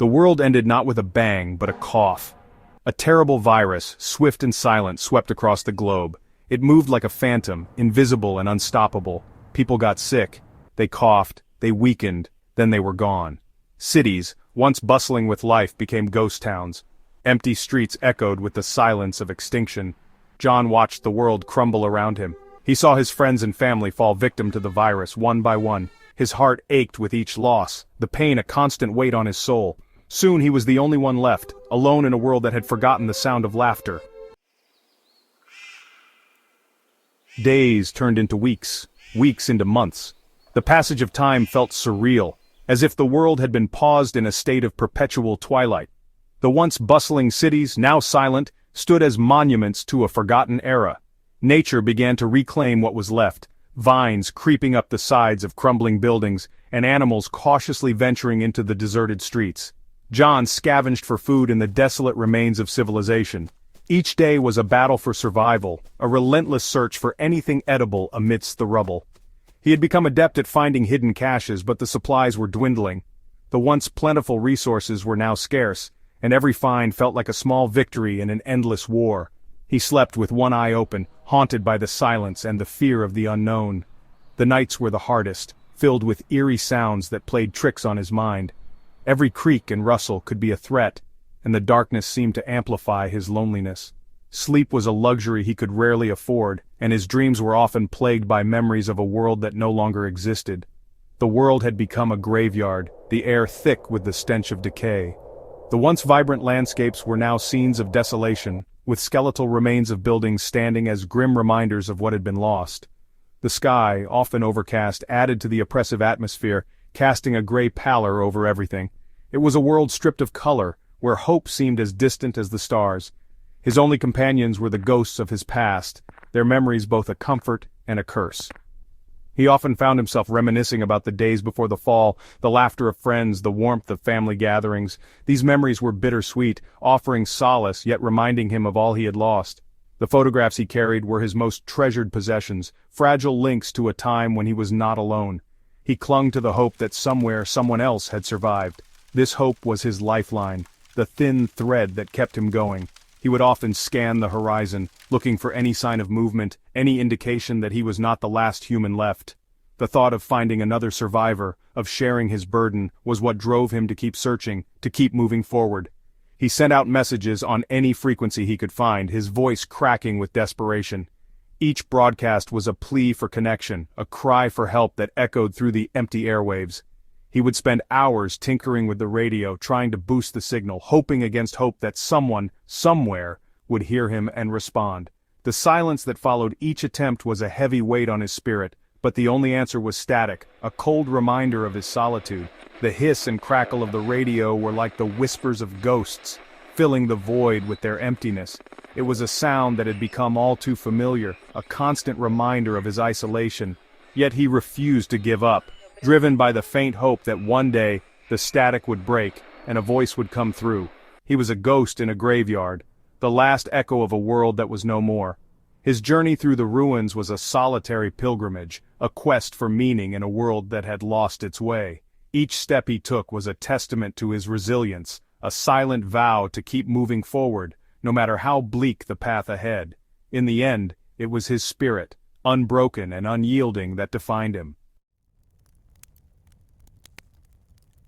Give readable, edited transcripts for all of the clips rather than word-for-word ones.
The world ended not with a bang, but a cough. A terrible virus, swift and silent, swept across the globe. It moved like a phantom, invisible and unstoppable. People got sick. They coughed, they weakened, then they were gone. Cities, once bustling with life, became ghost towns. Empty streets echoed with the silence of extinction. John watched the world crumble around him. He saw his friends and family fall victim to the virus one by one. His heart ached with each loss, the pain a constant weight on his soul. Soon he was the only one left, alone in a world that had forgotten the sound of laughter. Days turned into weeks, weeks into months. The passage of time felt surreal, as if the world had been paused in a state of perpetual twilight. The once bustling cities, now silent, stood as monuments to a forgotten era. Nature began to reclaim what was left, vines creeping up the sides of crumbling buildings, and animals cautiously venturing into the deserted streets. John scavenged for food in the desolate remains of civilization. Each day was a battle for survival, a relentless search for anything edible amidst the rubble. He had become adept at finding hidden caches, but the supplies were dwindling. The once plentiful resources were now scarce, and every find felt like a small victory in an endless war. He slept with one eye open, haunted by the silence and the fear of the unknown. The nights were the hardest, filled with eerie sounds that played tricks on his mind. Every creak and rustle could be a threat, and the darkness seemed to amplify his loneliness. Sleep was a luxury he could rarely afford, and his dreams were often plagued by memories of a world that no longer existed. The world had become a graveyard, the air thick with the stench of decay. The once vibrant landscapes were now scenes of desolation, with skeletal remains of buildings standing as grim reminders of what had been lost. The sky, often overcast, added to the oppressive atmosphere, casting a gray pallor over everything. It was a world stripped of color, where hope seemed as distant as the stars. His only companions were the ghosts of his past, their memories both a comfort and a curse. He often found himself reminiscing about the days before the fall, the laughter of friends, the warmth of family gatherings. These memories were bittersweet, offering solace yet reminding him of all he had lost. The photographs he carried were his most treasured possessions, fragile links to a time when he was not alone. He clung to the hope that somewhere someone else had survived. This hope was his lifeline, the thin thread that kept him going. He would often scan the horizon, looking for any sign of movement, any indication that he was not the last human left. The thought of finding another survivor, of sharing his burden, was what drove him to keep searching, to keep moving forward. He sent out messages on any frequency he could find, his voice cracking with desperation. Each broadcast was a plea for connection, a cry for help that echoed through the empty airwaves. He would spend hours tinkering with the radio, trying to boost the signal, hoping against hope that someone, somewhere, would hear him and respond. The silence that followed each attempt was a heavy weight on his spirit, but the only answer was static, a cold reminder of his solitude. The hiss and crackle of the radio were like the whispers of ghosts, filling the void with their emptiness. It was a sound that had become all too familiar, a constant reminder of his isolation. Yet he refused to give up, driven by the faint hope that one day, the static would break, and a voice would come through. He was a ghost in a graveyard, the last echo of a world that was no more. His journey through the ruins was a solitary pilgrimage, a quest for meaning in a world that had lost its way. Each step he took was a testament to his resilience, a silent vow to keep moving forward, no matter how bleak the path ahead. In the end, it was his spirit, unbroken and unyielding, that defined him.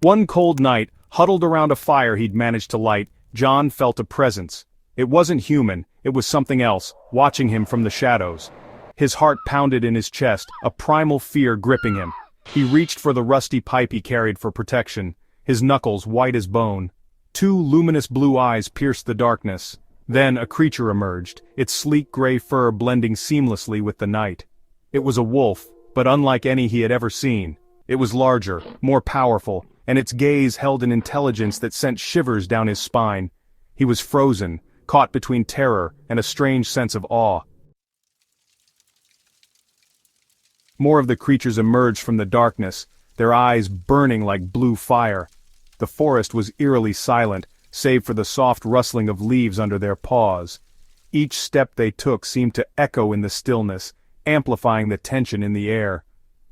One cold night, huddled around a fire he'd managed to light, John felt a presence. It wasn't human, it was something else, watching him from the shadows. His heart pounded in his chest, a primal fear gripping him. He reached for the rusty pipe he carried for protection, his knuckles white as bone. Two luminous blue eyes pierced the darkness. Then a creature emerged, its sleek gray fur blending seamlessly with the night. It was a wolf, but unlike any he had ever seen. It was larger, more powerful, and its gaze held an intelligence that sent shivers down his spine. He was frozen, caught between terror and a strange sense of awe. More of the creatures emerged from the darkness, their eyes burning like blue fire. The forest was eerily silent, save for the soft rustling of leaves under their paws. Each step they took seemed to echo in the stillness, amplifying the tension in the air.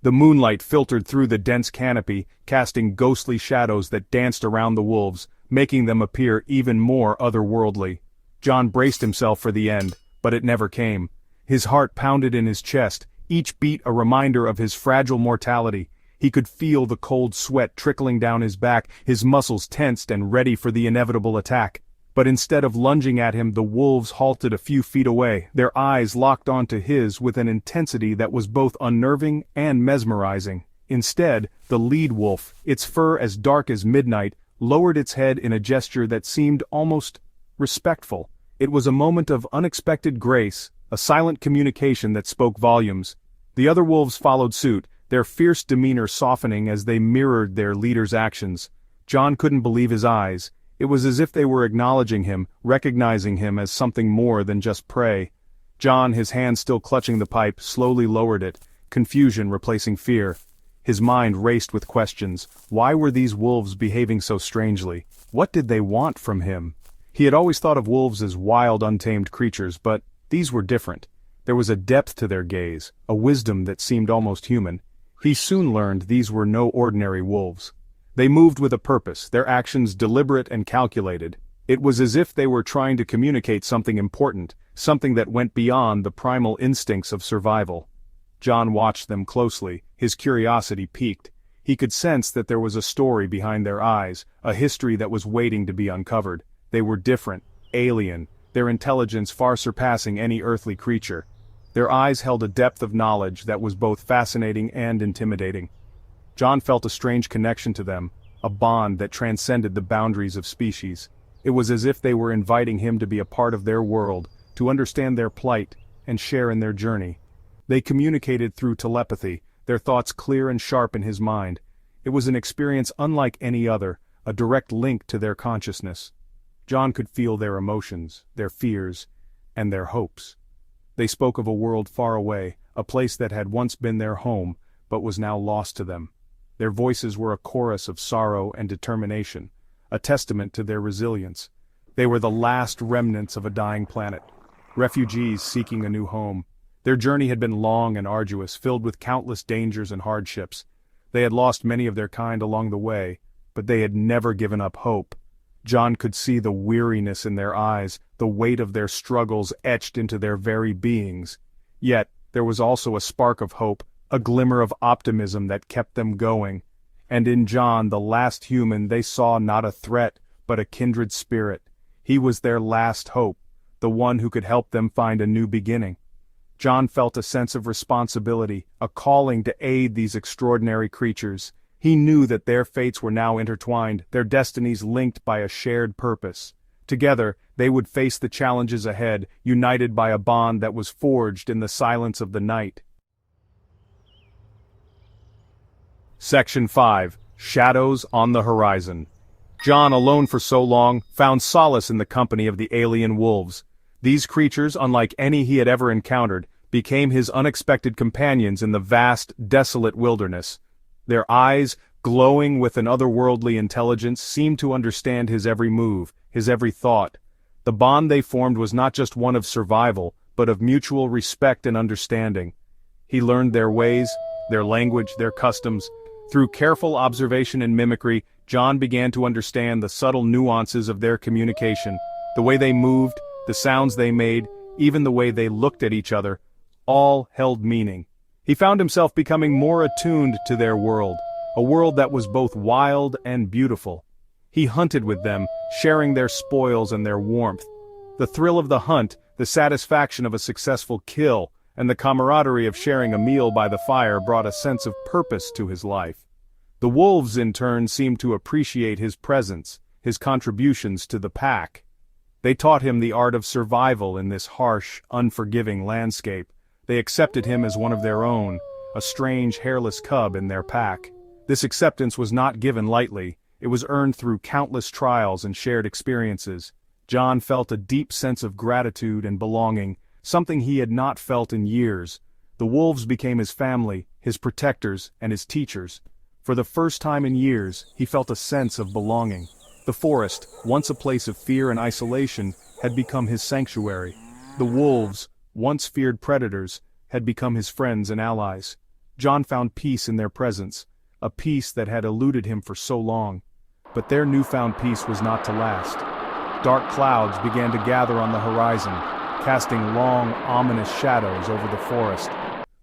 The moonlight filtered through the dense canopy, casting ghostly shadows that danced around the wolves, making them appear even more otherworldly. John braced himself for the end, but it never came. His heart pounded in his chest, each beat a reminder of his fragile mortality. He could feel the cold sweat trickling down his back, his muscles tensed and ready for the inevitable attack. But instead of lunging at him, the wolves halted a few feet away, their eyes locked onto his with an intensity that was both unnerving and mesmerizing. Instead, the lead wolf, its fur as dark as midnight, lowered its head in a gesture that seemed almost respectful. It was a moment of unexpected grace, a silent communication that spoke volumes. The other wolves followed suit, their fierce demeanor softening as they mirrored their leader's actions. John couldn't believe his eyes. It was as if they were acknowledging him, recognizing him as something more than just prey. John, his hand still clutching the pipe, slowly lowered it, confusion replacing fear. His mind raced with questions. Why were these wolves behaving so strangely? What did they want from him? He had always thought of wolves as wild, untamed creatures, but these were different. There was a depth to their gaze, a wisdom that seemed almost human. He soon learned these were no ordinary wolves. They moved with a purpose, their actions deliberate and calculated. It was as if they were trying to communicate something important, something that went beyond the primal instincts of survival. John watched them closely, his curiosity piqued. He could sense that there was a story behind their eyes, a history that was waiting to be uncovered. They were different, alien, their intelligence far surpassing any earthly creature. Their eyes held a depth of knowledge that was both fascinating and intimidating. John felt a strange connection to them, a bond that transcended the boundaries of species. It was as if they were inviting him to be a part of their world, to understand their plight, and share in their journey. They communicated through telepathy, their thoughts clear and sharp in his mind. It was an experience unlike any other, a direct link to their consciousness. John could feel their emotions, their fears, and their hopes. They spoke of a world far away, a place that had once been their home, but was now lost to them. Their voices were a chorus of sorrow and determination, a testament to their resilience. They were the last remnants of a dying planet, refugees seeking a new home. Their journey had been long and arduous, filled with countless dangers and hardships. They had lost many of their kind along the way, but they had never given up hope. John could see the weariness in their eyes, the weight of their struggles etched into their very beings. Yet, there was also a spark of hope, a glimmer of optimism that kept them going. And in John, the last human, they saw not a threat, but a kindred spirit. He was their last hope, the one who could help them find a new beginning. John felt a sense of responsibility, a calling to aid these extraordinary creatures. He knew that their fates were now intertwined, their destinies linked by a shared purpose. Together, they would face the challenges ahead, united by a bond that was forged in the silence of the night. Section 5. Shadows on the Horizon. John, alone for so long, found solace in the company of the alien wolves. These creatures, unlike any he had ever encountered, became his unexpected companions in the vast, desolate wilderness. Their eyes, glowing with an otherworldly intelligence, seemed to understand his every move, his every thought. The bond they formed was not just one of survival, but of mutual respect and understanding. He learned their ways, their language, their customs. Through careful observation and mimicry, John began to understand the subtle nuances of their communication, the way they moved, the sounds they made, even the way they looked at each other, all held meaning. He found himself becoming more attuned to their world, a world that was both wild and beautiful. He hunted with them, sharing their spoils and their warmth. The thrill of the hunt, the satisfaction of a successful kill, and the camaraderie of sharing a meal by the fire brought a sense of purpose to his life. The wolves, in turn, seemed to appreciate his presence, his contributions to the pack. They taught him the art of survival in this harsh, unforgiving landscape. They accepted him as one of their own, a strange, hairless cub in their pack. This acceptance was not given lightly. It was earned through countless trials and shared experiences. John felt a deep sense of gratitude and belonging, something he had not felt in years. The wolves became his family, his protectors, and his teachers. For the first time in years, he felt a sense of belonging. The forest, once a place of fear and isolation, had become his sanctuary. The wolves, once feared predators, had become his friends and allies. John found peace in their presence, a peace that had eluded him for so long. But their newfound peace was not to last. Dark clouds began to gather on the horizon, casting long, ominous shadows over the forest.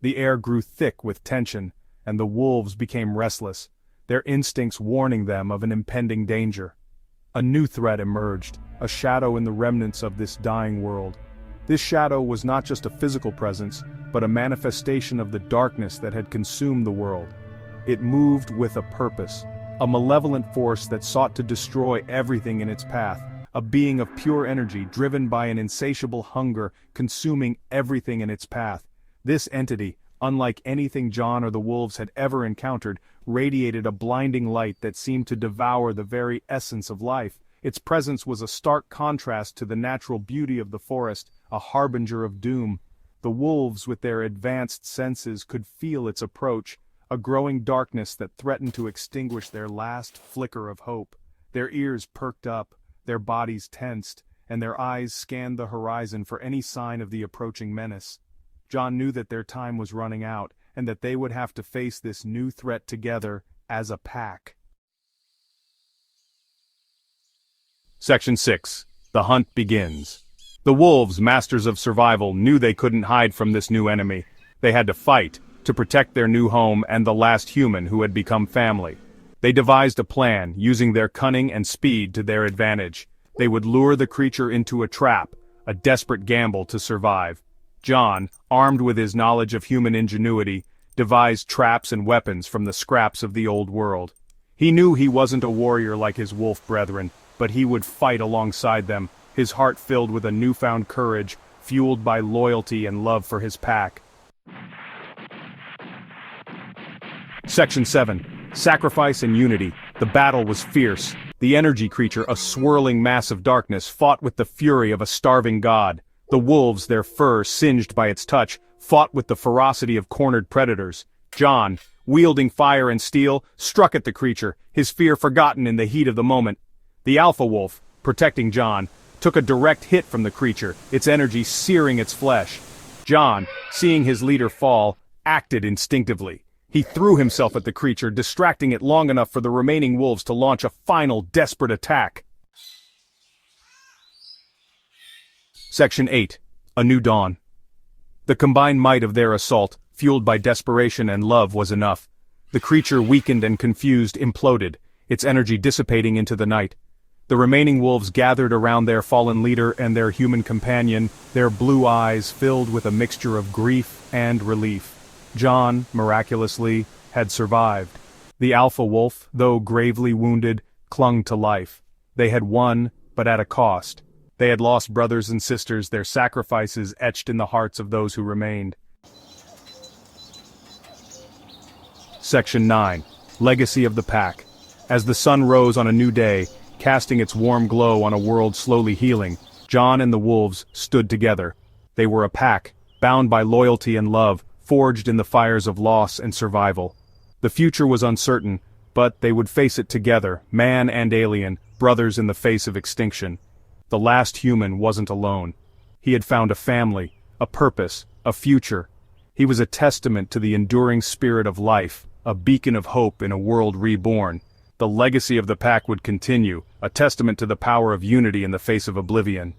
The air grew thick with tension, and the wolves became restless, their instincts warning them of an impending danger. A new threat emerged, a shadow in the remnants of this dying world. This shadow was not just a physical presence, but a manifestation of the darkness that had consumed the world. It moved with a purpose, a malevolent force that sought to destroy everything in its path, a being of pure energy driven by an insatiable hunger, consuming everything in its path. This entity, unlike anything John or the wolves had ever encountered, radiated a blinding light that seemed to devour the very essence of life. Its presence was a stark contrast to the natural beauty of the forest, a harbinger of doom. The wolves, with their advanced senses, could feel its approach, a growing darkness that threatened to extinguish their last flicker of hope. Their ears perked up, their bodies tensed, and their eyes scanned the horizon for any sign of the approaching menace. John knew that their time was running out, and that they would have to face this new threat together, as a pack. Section 6. The hunt begins. The wolves, masters of survival, knew they couldn't hide from this new enemy. They had to fight, to protect their new home and the last human who had become family. They devised a plan, using their cunning and speed to their advantage. They would lure the creature into a trap, a desperate gamble to survive. John, armed with his knowledge of human ingenuity, devised traps and weapons from the scraps of the old world. He knew he wasn't a warrior like his wolf brethren, but he would fight alongside them, his heart filled with a newfound courage, fueled by loyalty and love for his pack. Section 7. Sacrifice and Unity. The battle was fierce. The energy creature, a swirling mass of darkness, fought with the fury of a starving god. The wolves, their fur singed by its touch, fought with the ferocity of cornered predators. John, wielding fire and steel, struck at the creature, his fear forgotten in the heat of the moment. The alpha wolf, protecting John, took a direct hit from the creature, its energy searing its flesh. John, seeing his leader fall, acted instinctively. He threw himself at the creature, distracting it long enough for the remaining wolves to launch a final desperate attack. Section 8. A New Dawn. The combined might of their assault, fueled by desperation and love, was enough. The creature, weakened and confused, imploded, its energy dissipating into the night. The remaining wolves gathered around their fallen leader and their human companion, their blue eyes filled with a mixture of grief and relief. John, miraculously, had survived. The alpha wolf, though gravely wounded, clung to life. They had won, but at a cost. They had lost brothers and sisters, their sacrifices etched in the hearts of those who remained. Section 9. Legacy of the Pack. As the sun rose on a new day, casting its warm glow on a world slowly healing, John and the wolves stood together. They were a pack, bound by loyalty and love, forged in the fires of loss and survival. The future was uncertain, but they would face it together, man and alien, brothers in the face of extinction. The last human wasn't alone. He had found a family, a purpose, a future. He was a testament to the enduring spirit of life, a beacon of hope in a world reborn. The legacy of the pack would continue, a testament to the power of unity in the face of oblivion.